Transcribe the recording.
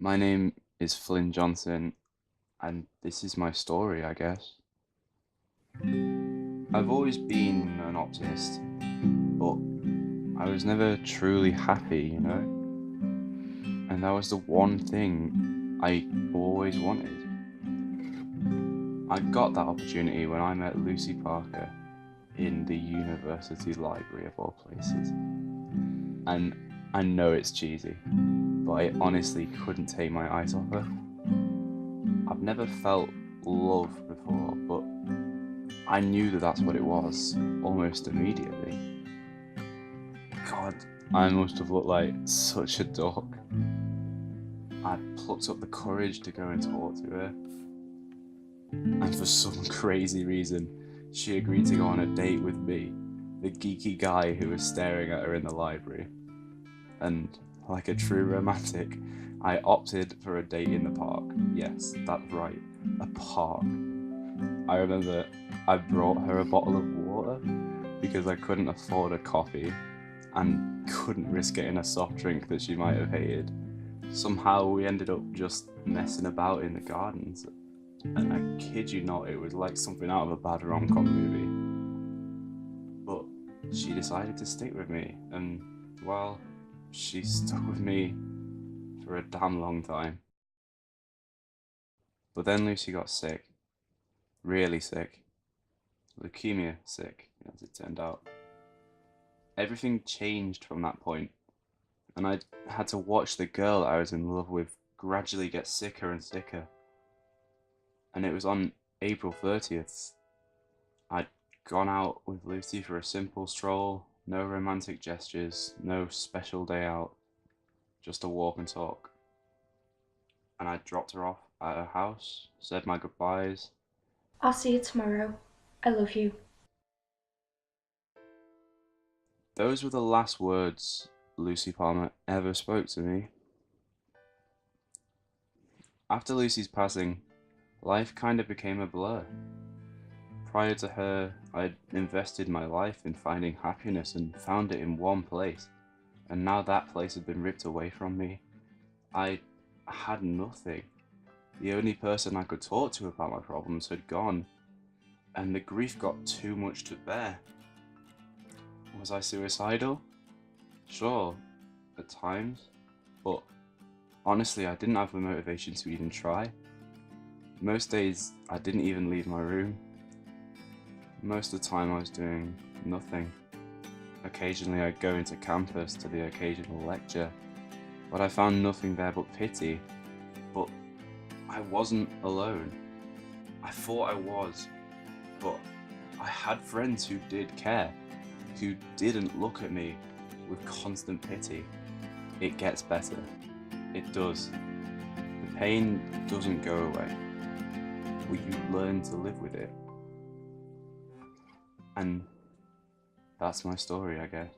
My name is Flynn Johnson, and this is my story, I guess. I've always been an optimist, but I was never truly happy. And that was the one thing I always wanted. I got that opportunity when I met Lucy Parker in the university library of all places. And I know it's cheesy, but I honestly couldn't take my eyes off her. I've never felt love before, but I knew that that's what it was almost immediately. God, I must have looked like such a dork. I plucked up the courage to go and talk to her, and for some crazy reason, she agreed to go on a date with me, the geeky guy who was staring at her in the library. And like a true romantic, I opted for a date in the park. Yes, that's right, a park. I remember I brought her a bottle of water because I couldn't afford a coffee and couldn't risk getting a soft drink that she might have hated. Somehow we ended up just messing about in the gardens, and I kid you not, it was like something out of a bad rom-com movie. But she decided to stick with me, and well, she stuck with me for a damn long time. But then Lucy got sick. Really sick. Leukemia sick, as it turned out. Everything changed from that point, and I had to watch the girl I was in love with gradually get sicker and sicker. And it was on April 30th. I'd gone out with Lucy for a simple stroll, no romantic gestures, no special day out, just a walk and talk. And I dropped her off at her house, said my goodbyes. I'll see you tomorrow. I love you. Those were the last words Lucy Palmer ever spoke to me. After Lucy's passing, life kind of became a blur. Prior to her, I'd invested my life in finding happiness and found it in one place, and now that place had been ripped away from me. I had nothing. The only person I could talk to about my problems had gone, and the grief got too much to bear. Was I suicidal? Sure, at times, but honestly, I didn't have the motivation to even try. Most days, I didn't even leave my room. Most of the time, I was doing nothing. Occasionally, I'd go into campus to the occasional lecture, but I found nothing there but pity. But I wasn't alone. I thought I was, but I had friends who did care, who didn't look at me with constant pity. It gets better. It does. The pain doesn't go away, but you learn to live with it. And that's my story, I guess.